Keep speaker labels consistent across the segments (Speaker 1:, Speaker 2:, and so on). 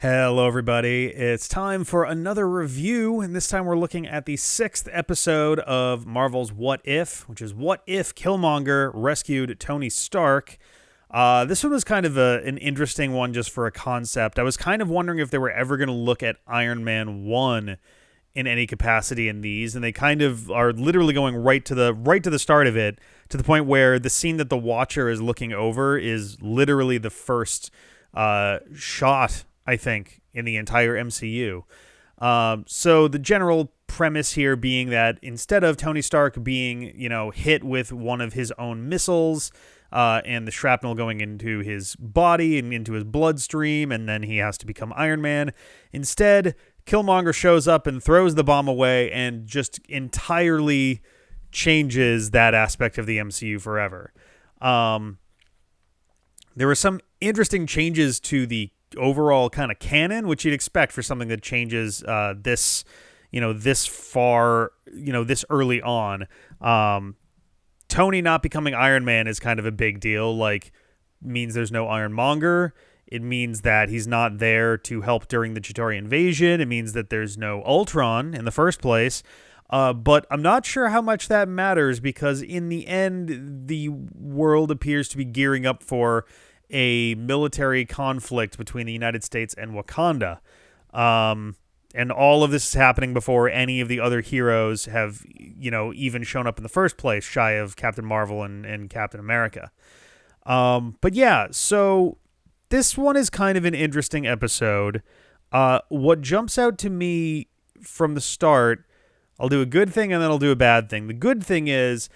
Speaker 1: Hello, everybody. It's time for another review, and this time we're looking at the 6th episode of Marvel's What If, which is What If Killmonger Rescued Tony Stark. This one was kind of an interesting one just for a concept. I was kind of wondering if they were ever going to look at Iron Man 1 in any capacity in these, and they kind of are literally going right to the start of it, to the point where the scene that the Watcher is looking over is literally the first shot, I think, in the entire MCU. So the general premise here being that instead of Tony Stark being, hit with one of his own missiles, and the shrapnel going into his body and into his bloodstream, and then he has to become Iron Man, instead, Killmonger shows up and throws the bomb away and just entirely changes that aspect of the MCU forever. There were some interesting changes to the overall kind of canon, which you'd expect for something that changes this far, this early on. Tony not becoming Iron Man is kind of a big deal. Like, means there's no Ironmonger. It means that he's not there to help during the Chitauri invasion. It means that there's no Ultron in the first place. But I'm not sure how much that matters, because in the end, the world appears to be gearing up for a military conflict between the United States and Wakanda. And all of this is happening before any of the other heroes have, even shown up in the first place, shy of Captain Marvel and Captain America. But yeah, so this one is kind of an interesting episode. What jumps out to me from the start, I'll do a good thing and then I'll do a bad thing. The good thing is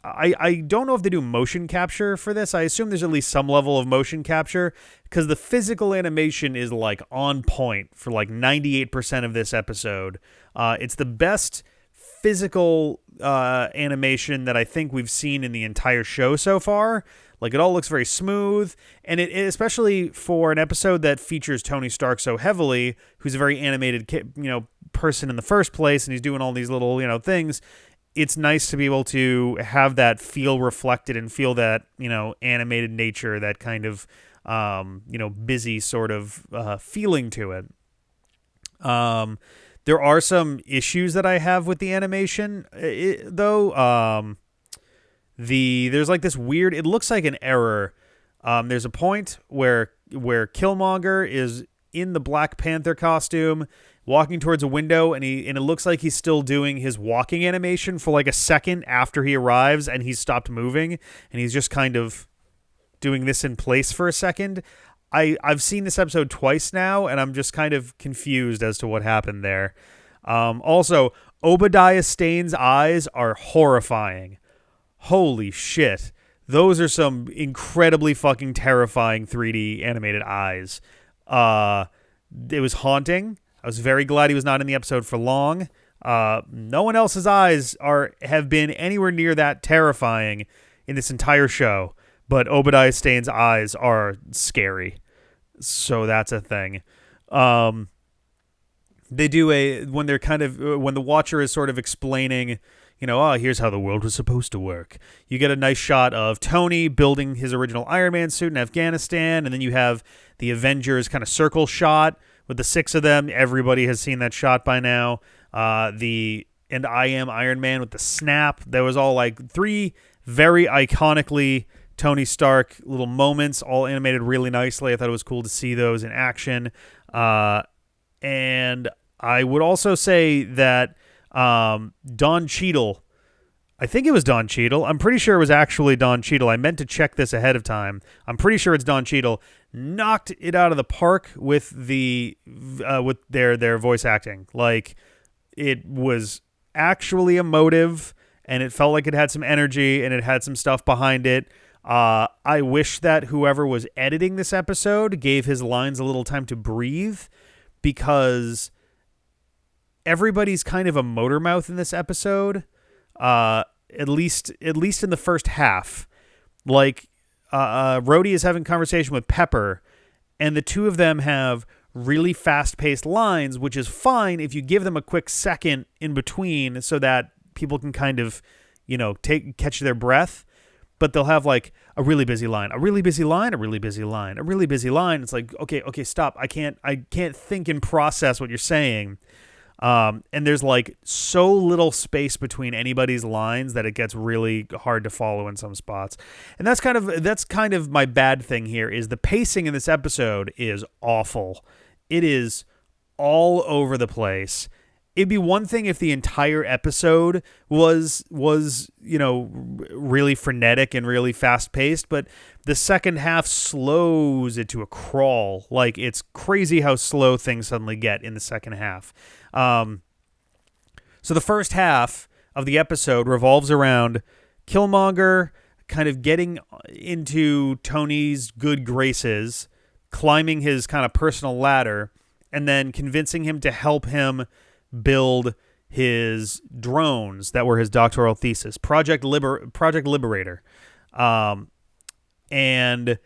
Speaker 1: I don't know if they do motion capture for this. I assume there's at least some level of motion capture, because the physical animation is like on point for like 98% of this episode. It's the best physical animation that I think we've seen in the entire show so far. Like, it all looks very smooth, and it especially for an episode that features Tony Stark so heavily, who's a very animated person in the first place, and he's doing all these little things. It's nice to be able to have that feel reflected and feel that, animated nature, that kind of, busy sort of feeling to it. There are some issues that I have with the animation, though. There's like this weird, it looks like an error. There's a point where Killmonger is in the Black Panther costume, walking towards a window, and it looks like he's still doing his walking animation for like a second after he arrives, and he's stopped moving, and he's just kind of doing this in place for a second. I've seen this episode twice now, and I'm just kind of confused as to what happened there. Also, Obadiah Stane's eyes are horrifying. Holy shit. Those are some incredibly fucking terrifying 3D animated eyes. It was haunting. I was very glad he was not in the episode for long. No one else's eyes have been anywhere near that terrifying in this entire show, but Obadiah Stane's eyes are scary. So that's a thing. They do when the Watcher is sort of explaining, here's how the world was supposed to work. You get a nice shot of Tony building his original Iron Man suit in Afghanistan, and then you have the Avengers kind of circle shot with the 6 of them. Everybody has seen that shot by now. And I Am Iron Man with the snap. There was all like 3 very iconically Tony Stark little moments, all animated really nicely. I thought it was cool to see those in action. And I would also say that Don Cheadle, I think it was Don Cheadle. I'm pretty sure it was actually Don Cheadle. I meant to check this ahead of time. I'm pretty sure it's Don Cheadle. Knocked it out of the park with their voice acting. Like, it was actually emotive, and it felt like it had some energy, and it had some stuff behind it. I wish that whoever was editing this episode gave his lines a little time to breathe, because everybody's kind of a motor mouth in this episode. At least in the first half. Like, Rhodey is having a conversation with Pepper, and the two of them have really fast-paced lines, which is fine if you give them a quick second in between so that people can kind of, catch their breath. But they'll have like, a really busy line, a really busy line, a really busy line, a really busy line. It's like, okay, stop. I can't think and process what you're saying. And there's like so little space between anybody's lines that it gets really hard to follow in some spots. And that's kind of my bad thing here is the pacing in this episode is awful. It is all over the place. It'd be one thing if the entire episode was really frenetic and really fast paced, but the second half slows it to a crawl. Like, it's crazy how slow things suddenly get in the second half. So the first half of the episode revolves around Killmonger kind of getting into Tony's good graces, climbing his kind of personal ladder, and then convincing him to help him build his drones that were his doctoral thesis, Project Liberator. And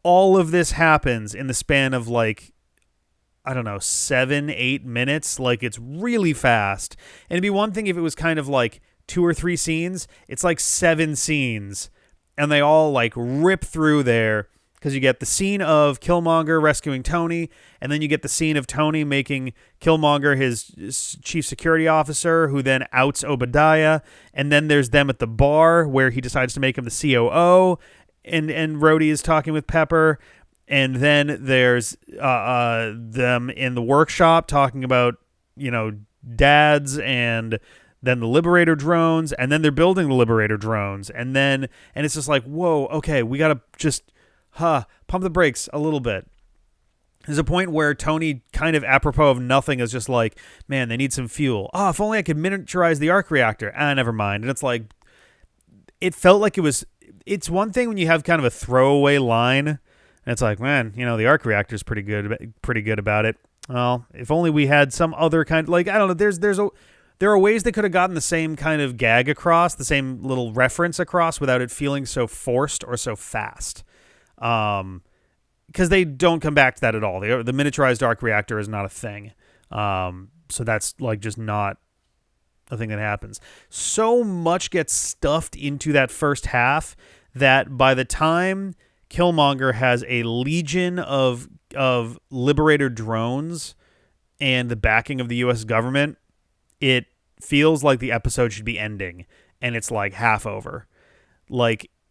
Speaker 1: all of this happens in the span of 7-8 minutes. Like, it's really fast. And it'd be one thing if it was kind of like 2 or 3 scenes. It's like 7 scenes, and they all like rip through there. Because you get the scene of Killmonger rescuing Tony, and then you get the scene of Tony making Killmonger his chief security officer, who then outs Obadiah, and then there's them at the bar where he decides to make him the COO, and Rhodey is talking with Pepper, and then there's them in the workshop talking about dads, and then the Liberator drones, and then they're building the Liberator drones, and it's just like, whoa, okay, we gotta just pump the brakes a little bit. There's a point where Tony, kind of apropos of nothing, is just like, man, they need some fuel. If only I could miniaturize the arc reactor. Never mind. And it's like, it felt like it's one thing when you have kind of a throwaway line, and it's like, man, the arc reactor is pretty good about it. Well, if only we had some other kind, I don't know, there are ways they could have gotten the same kind of gag across, the same little reference across without it feeling so forced or so fast. Because they don't come back to that at all. The miniaturized arc reactor is not a thing. So that's just not a thing that happens. So much gets stuffed into that first half that by the time Killmonger has a legion of Liberator drones and the backing of the U.S. government, it feels like the episode should be ending, and it's like half over.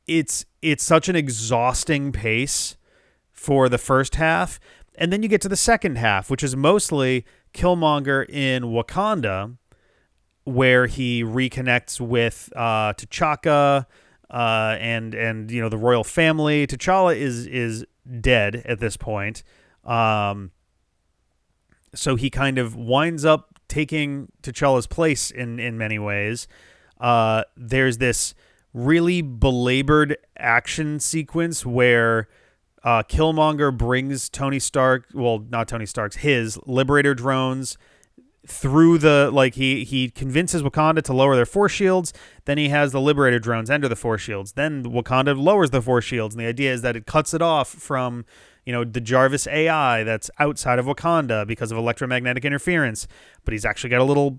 Speaker 1: It's such an exhausting pace for the first half, and then you get to the second half, which is mostly Killmonger in Wakanda, where he reconnects with T'Chaka and the royal family. T'Challa is dead at this point, so he kind of winds up taking T'Challa's place in many ways. There's this really belabored action sequence where Killmonger brings his Liberator drones through he convinces Wakanda to lower their force shields. Then he has the Liberator drones enter the force shields. Then Wakanda lowers the force shields, and the idea is that it cuts it off from the Jarvis AI that's outside of Wakanda because of electromagnetic interference. But he's actually got a little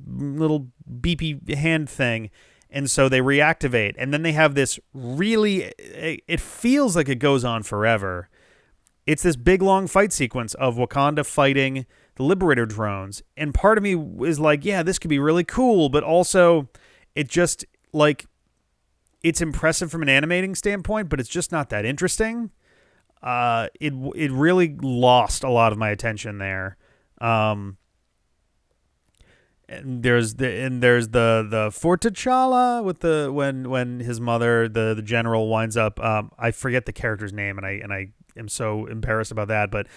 Speaker 1: beepy hand thing. And so they reactivate, and then they have this it feels like it goes on forever. It's this big, long fight sequence of Wakanda fighting the Liberator drones. And part of me is like, yeah, this could be really cool, but also it just, it's impressive from an animating standpoint, but it's just not that interesting. It really lost a lot of my attention there. And there's the for T'Challa with when his mother, the general, winds up. I forget the character's name, and I am so embarrassed about that. But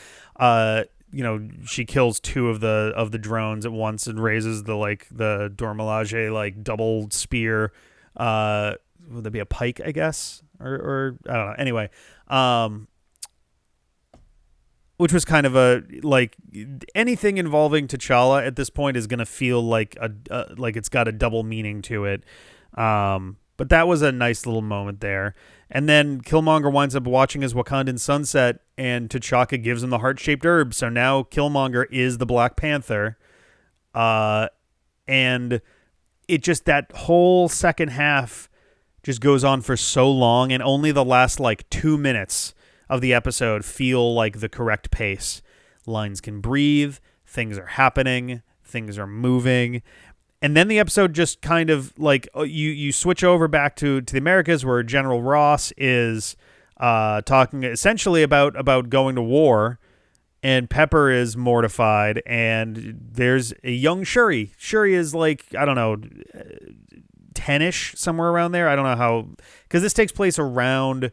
Speaker 1: she kills 2 of the drones at once and raises the Dora Milaje double spear. Would that be a pike, I guess, or I don't know. Anyway, which was kind of anything involving T'Challa at this point is going to feel like it's got a double meaning to it. But that was a nice little moment there. And then Killmonger winds up watching his Wakandan sunset, and T'Chaka gives him the heart-shaped herb. So now Killmonger is the Black Panther. And it just, that whole second half just goes on for so long, and only the last like 2 minutes of the episode feel like the correct pace. Lines can breathe, things are happening, things are moving. And then the episode just kind of like you switch over back to the Americas, where General Ross is talking essentially about going to war, and Pepper is mortified, and there's a young Shuri. Shuri is like, I don't know, 10-ish, somewhere around there. I don't know how, because this takes place around,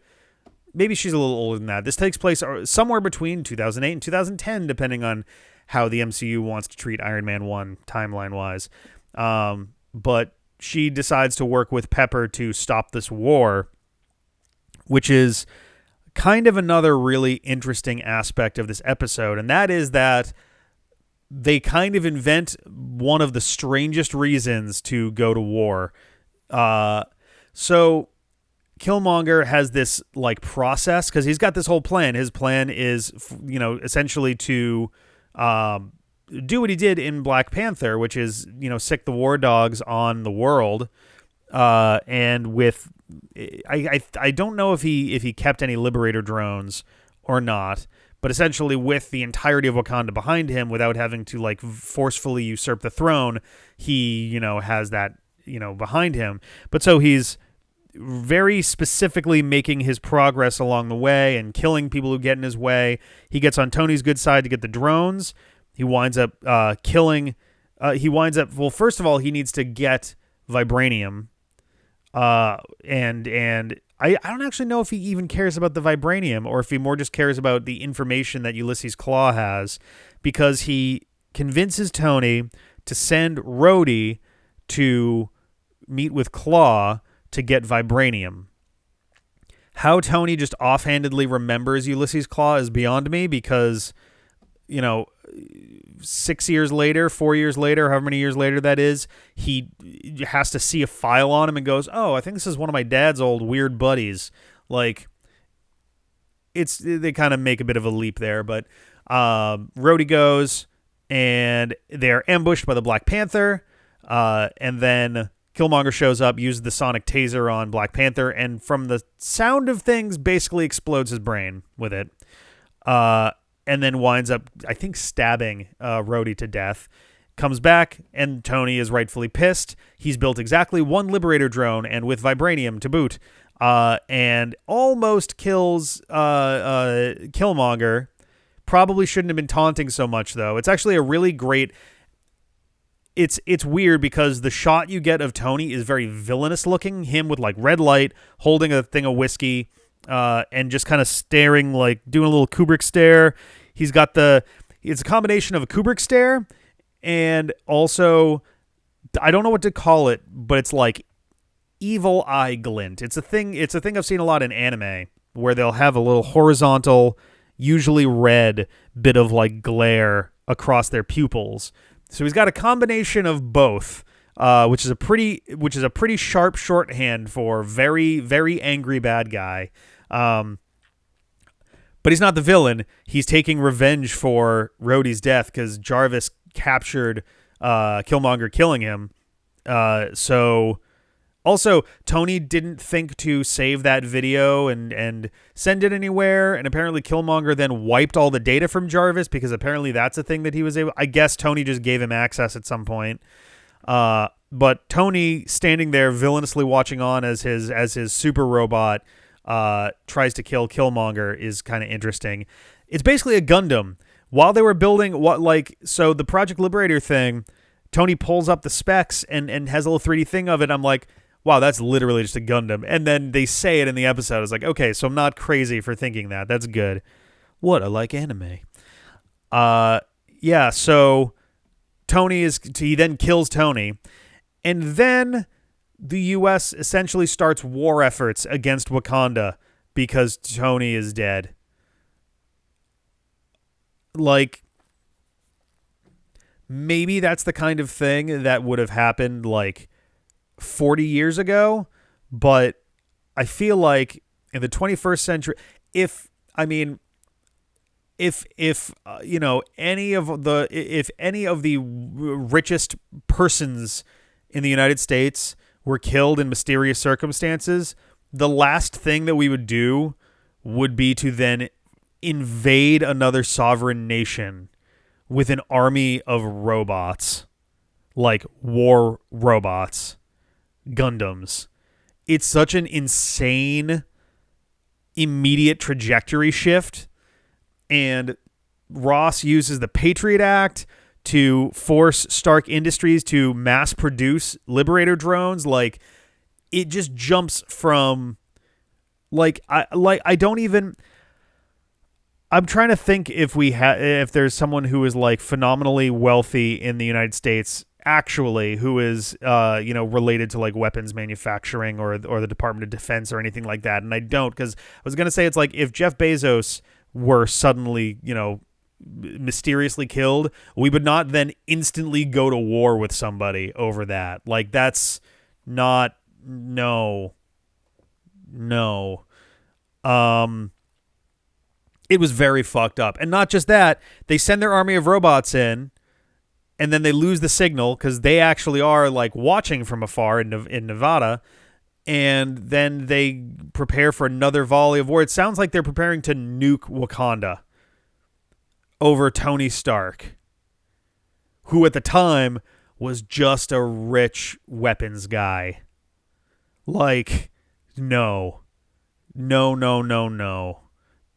Speaker 1: maybe she's a little older than that. This takes place somewhere between 2008 and 2010, depending on how the MCU wants to treat Iron Man 1 timeline-wise. But she decides to work with Pepper to stop this war, which is kind of another really interesting aspect of this episode, and that is that they kind of invent one of the strangest reasons to go to war. So Killmonger has this like process, because he's got this whole plan. His plan is, essentially to do what he did in Black Panther, which is, sick the war dogs on the world. And with, I don't know if he kept any Liberator drones or not, but essentially with the entirety of Wakanda behind him, without having to like forcefully usurp the throne, he, has that, behind him. But so he's very specifically making his progress along the way and killing people who get in his way. He gets on Tony's good side to get the drones. He winds up well, first of all, he needs to get vibranium. And I don't actually know if he even cares about the vibranium, or if he more just cares about the information that Ulysses Claw has, because he convinces Tony to send Rhodey to meet with Claw to get vibranium. How Tony just offhandedly remembers Ulysses Claw is beyond me, because, 6 years later, 4 years later, however many years later that is, he has to see a file on him and goes, oh, I think this is one of my dad's old weird buddies. Like, they kind of make a bit of a leap there, but Rhodey goes, and they're ambushed by the Black Panther, and then Killmonger shows up, uses the sonic taser on Black Panther, and from the sound of things, basically explodes his brain with it. And then winds up, I think, stabbing Rhodey to death. Comes back, and Tony is rightfully pissed. He's built exactly one Liberator drone, and with vibranium to boot, and almost kills Killmonger. Probably shouldn't have been taunting so much, though. It's actually a really great... It's weird, because the shot you get of Tony is very villainous looking. Him with like red light, holding a thing of whiskey, and just kind of staring, like doing a little Kubrick stare. He's got it's a combination of a Kubrick stare and also, I don't know what to call it, but it's like evil eye glint. It's a thing I've seen a lot in anime, where they'll have a little horizontal, usually red bit of like glare across their pupils. So he's got a combination of both, which is a pretty sharp shorthand for very, very angry bad guy. But he's not the villain. He's taking revenge for Rhodey's death, because Jarvis captured Killmonger killing him. So also, Tony didn't think to save that video and send it anywhere, and apparently Killmonger then wiped all the data from Jarvis, because apparently that's a thing that he was able... I guess Tony just gave him access at some point. But Tony standing there villainously watching on as his super robot tries to kill Killmonger is kind of interesting. It's basically a Gundam. While they were building so the Project Liberator thing, Tony pulls up the specs and has a little 3D thing of it. I'm like, wow, that's literally just a Gundam. And then they say it in the episode. It's like, okay, so I'm not crazy for thinking that. That's good. What, I like anime. Yeah, so he then kills Tony. And then the U.S. essentially starts war efforts against Wakanda because Tony is dead. Like, maybe that's the kind of thing that would have happened like 40 years ago, but I feel like in the 21st century, if any of the richest persons in the United States were killed in mysterious circumstances, the last thing that we would do would be to then invade another sovereign nation with an army of robots, like war robots, Gundams. It's such an insane immediate trajectory shift, and Ross uses the Patriot Act to force Stark Industries to mass produce Liberator drones. Like, it just jumps from I'm trying to think if there's someone who is like phenomenally wealthy in the United States actually who is related to like weapons manufacturing or the Department of Defense or anything like that, and I don't, because I was gonna say it's like if Jeff Bezos were suddenly mysteriously killed, we would not then instantly go to war with somebody over that. Like, that's not no. It was very fucked up. And not just that, they send their army of robots in, and then they lose the signal because they actually are like watching from afar in Nevada, and then they prepare for another volley of war. It sounds like they're preparing to nuke Wakanda over Tony Stark, who at the time was just a rich weapons guy. Like, no.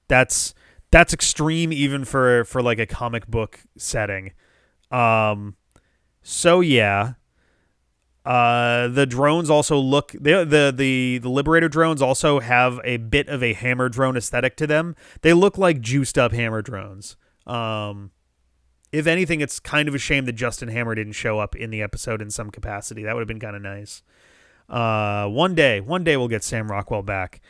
Speaker 1: That's extreme even for like a comic book setting. So yeah. The drones also look, the Liberator drones also have a bit of a hammer drone aesthetic to them. They look like juiced up hammer drones. If anything, it's kind of a shame that Justin Hammer didn't show up in the episode in some capacity. That would have been kind of nice. One day we'll get Sam Rockwell back.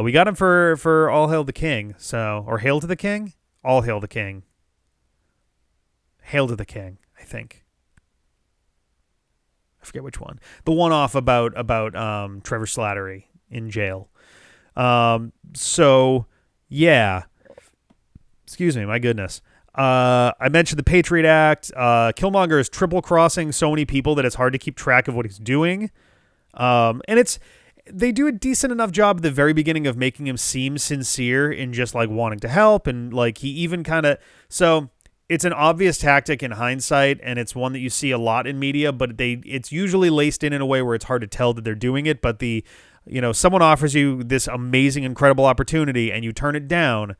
Speaker 1: We got him for All Hail the King, or Hail to the King? All Hail the King. Hail to the King, I think. I forget which one. The one off about Trevor Slattery in jail. So yeah. Excuse me, my goodness. I mentioned the Patriot Act. Killmonger is triple crossing so many people that it's hard to keep track of what he's doing. And they do a decent enough job at the very beginning of making him seem sincere in just like wanting to help, and like he even so it's an obvious tactic in hindsight, and it's one that you see a lot in media, but it's usually laced in a way where it's hard to tell that they're doing it. But someone offers you this amazing, incredible opportunity and you turn it down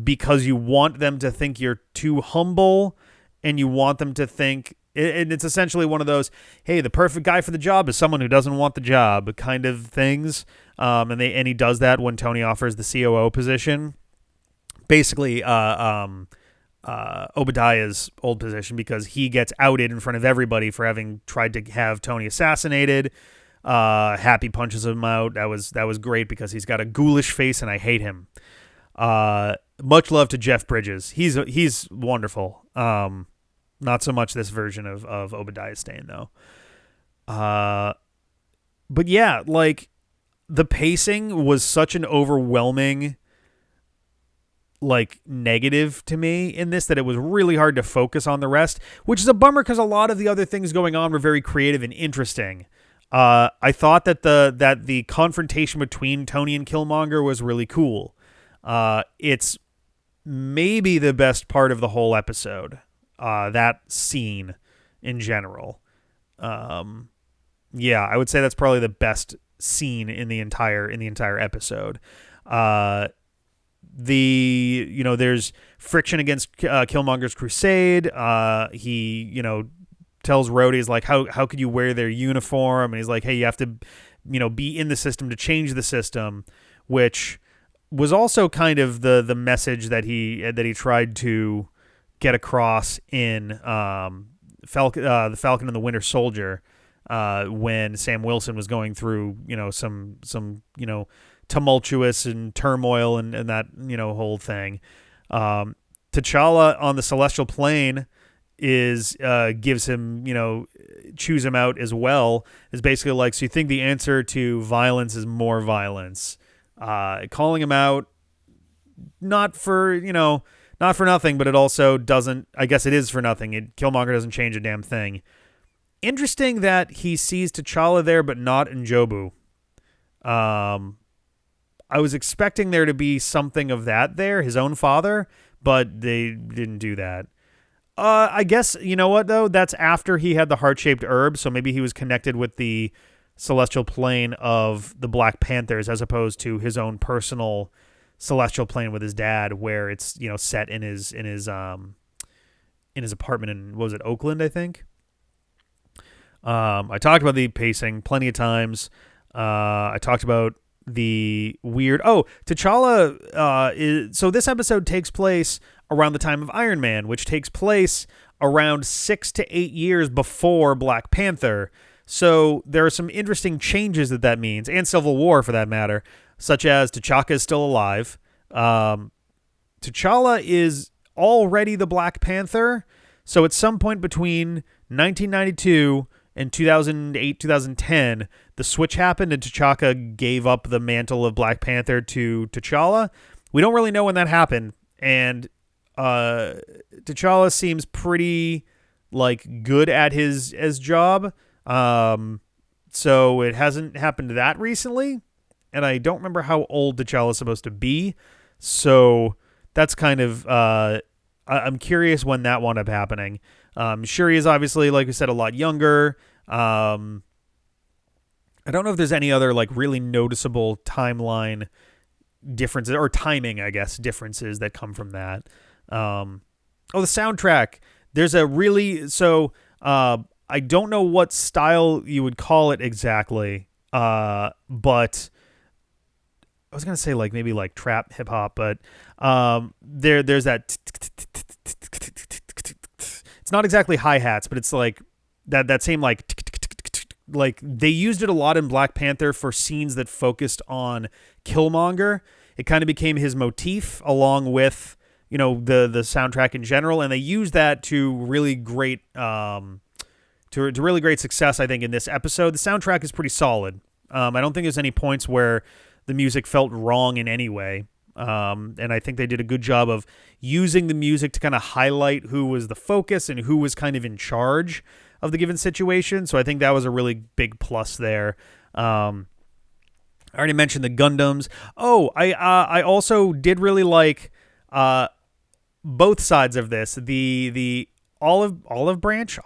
Speaker 1: because you want them to think you're too humble, and you want them to think, and it's essentially one of those, hey, the perfect guy for the job is someone who doesn't want the job kind of things. And he does that when Tony offers the COO position. Basically, Obadiah's old position, because he gets outed in front of everybody for having tried to have Tony assassinated. Happy punches him out. That was great because he's got a ghoulish face and I hate him. Much love to Jeff Bridges. He's wonderful. Not so much this version of Obadiah Stane, though. But yeah, like, the pacing was such an overwhelming, like, negative to me in this that it was really hard to focus on the rest, which is a bummer because a lot of the other things going on were very creative and interesting. I thought that the confrontation between Tony and Killmonger was really cool. It's maybe the best part of the whole episode. That scene in general. Yeah, I would say that's probably the best scene in the entire episode. There's friction against Killmonger's crusade. He tells Rhodey, is like, how could you wear their uniform? And he's like, hey, you have to be in the system to change the system, which was also kind of the message that he tried to get across in the Falcon and the Winter Soldier, when Sam Wilson was going through some tumultuous and turmoil and that whole thing. T'Challa on the Celestial Plane gives him chews him out as well, is basically like, so you think the answer to violence is more violence, calling him out, not for nothing, but it also doesn't, I guess it is for nothing. Killmonger doesn't change a damn thing. Interesting that he sees T'Challa there, but not N'Jobu. I was expecting there to be something of that there, his own father, but they didn't do that. I guess, you know what, though? That's after he had the heart-shaped herb, so maybe he was connected with the celestial plane of the Black Panthers as opposed to his own personal celestial plane with his dad, where it's, you know, set in his apartment in, what was it, Oakland, I think? I talked about the pacing plenty of times. I talked about the weird... Oh, T'Challa... So this episode takes place around the time of Iron Man, which takes place around 6 to 8 years before Black Panther. So there are some interesting changes that means, and Civil War for that matter, such as T'Chaka is still alive. T'Challa is already the Black Panther, so at some point between 1992 and 2008, 2010, the switch happened and T'Chaka gave up the mantle of Black Panther to T'Challa. We don't really know when that happened, and T'Challa seems pretty like good at his job. So it hasn't happened that recently, and I don't remember how old T'Challa is supposed to be. So that's kind of I'm curious when that wound up happening. Shuri is obviously, like we said, a lot younger. I don't know if there's any other like really noticeable timeline differences or timing, I guess, differences that come from that. The soundtrack. There's a really I don't know what style you would call it exactly, but I was gonna say like maybe like trap hip hop, but there's that. It's not exactly hi-hats, but it's like that same like they used it a lot in Black Panther for scenes that focused on Killmonger. It kind of became his motif along with, you know, the soundtrack in general, and they used that to really great to really great success, I think, in this episode. The soundtrack is pretty solid. I don't think there's any points where the music felt wrong in any way. And I think they did a good job of using the music to kind of highlight who was the focus and who was kind of in charge of the given situation. So I think that was a really big plus there. I already mentioned the Gundams. Oh, I also did really like both sides of this. The olive branch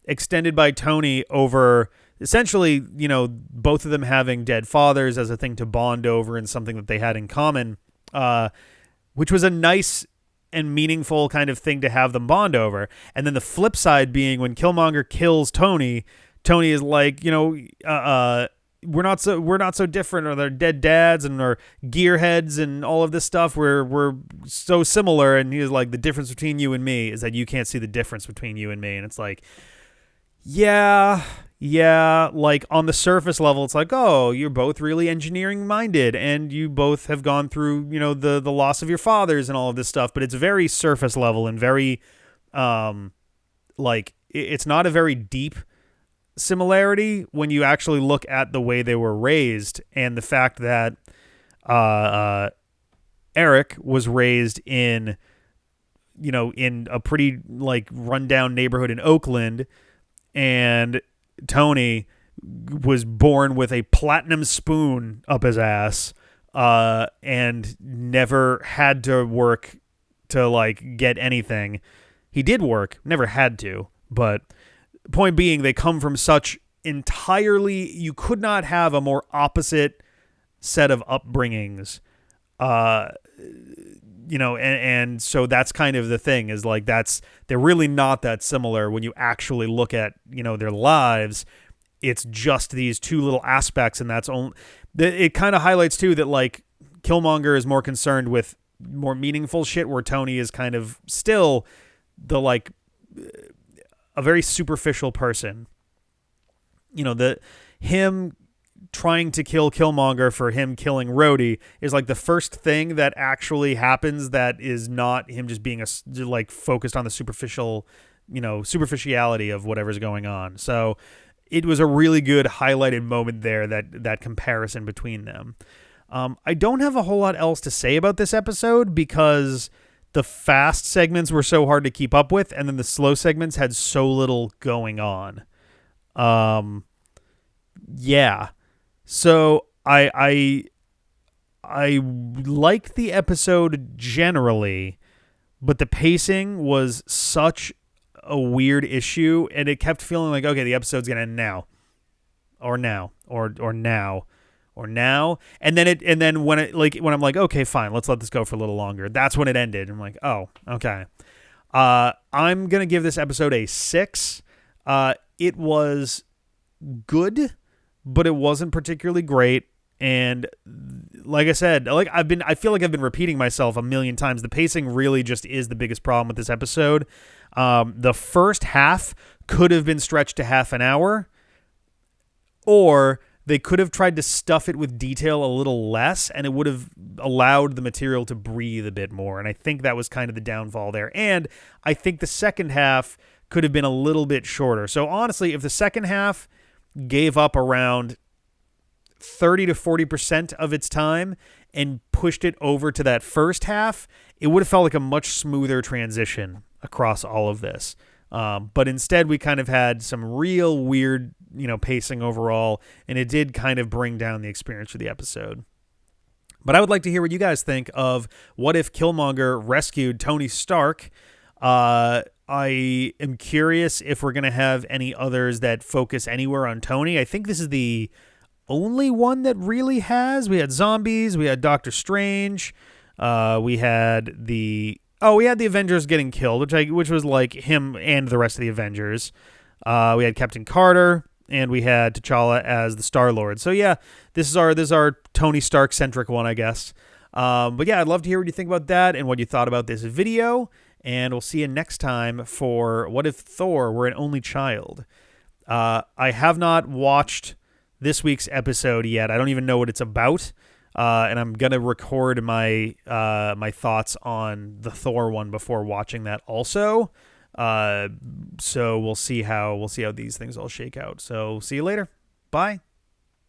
Speaker 1: extended by Tony over essentially, you know, both of them having dead fathers as a thing to bond over and something that they had in common, which was a nice and meaningful kind of thing to have them bond over. And then the flip side being when Killmonger kills Tony is like, you know, we're not so different, or they're dead dads and our gearheads and all of this stuff. We're so similar. And he's like, the difference between you and me is that you can't see the difference between you and me. And it's like, yeah, like on the surface level, it's like, oh, you're both really engineering minded and you both have gone through, you know, the loss of your fathers and all of this stuff, but it's very surface level and very, like it's not a very deep similarity when you actually look at the way they were raised and the fact that, Eric was raised in, you know, in a pretty like rundown neighborhood in Oakland, and Tony was born with a platinum spoon up his ass, and never had to work to like get anything. He did work, never had to, but point being, they come from such entirely, you could not have a more opposite set of upbringings, you know, and so that's kind of the thing is like, they're really not that similar when you actually look at, you know, their lives. It's just these two little aspects, and that's only, it kind of highlights too that like Killmonger is more concerned with more meaningful shit, where Tony is kind of still the like a very superficial person. You know, him trying to kill Killmonger for him killing Rhodey is like the first thing that actually happens that is not him just being like focused on the superficial, you know, superficiality of whatever's going on. So it was a really good highlighted moment there, that comparison between them. I don't have a whole lot else to say about this episode because the fast segments were so hard to keep up with, and then the slow segments had so little going on. Yeah. So I liked the episode generally, but the pacing was such a weird issue, and it kept feeling like, okay, the episode's gonna end now, or now, or now, or now, and then when I'm like, okay, fine, let's let this go for a little longer. That's when it ended. I'm like, oh, okay. I'm gonna give this episode a 6. It was good, but it wasn't particularly great. And like I said, I feel like I've been repeating myself a million times. The pacing really just is the biggest problem with this episode. The first half could have been stretched to half an hour, or they could have tried to stuff it with detail a little less, and it would have allowed the material to breathe a bit more. And I think that was kind of the downfall there. And I think the second half could have been a little bit shorter. So honestly, if the second half gave up around 30 to 40% of its time and pushed it over to that first half, it would have felt like a much smoother transition across all of this. But instead, we kind of had some real weird, pacing overall, and it did kind of bring down the experience for the episode. But I would like to hear what you guys think of what if Killmonger rescued Tony Stark. I am curious if we're going to have any others that focus anywhere on Tony. I think this is the only one that really has. We had zombies, we had Doctor Strange, we had the Avengers getting killed, which was like him and the rest of the Avengers. We had Captain Carter, and we had T'Challa as the Star-Lord. So yeah, this is our Tony Stark centric one, I guess. But yeah, I'd love to hear what you think about that and what you thought about this video. And we'll see you next time for What If Thor Were an Only Child. I have not watched this week's episode yet. I don't even know what it's about, and I'm gonna record my my thoughts on the Thor one before watching that also. So we'll see how these things all shake out. So see you later. Bye.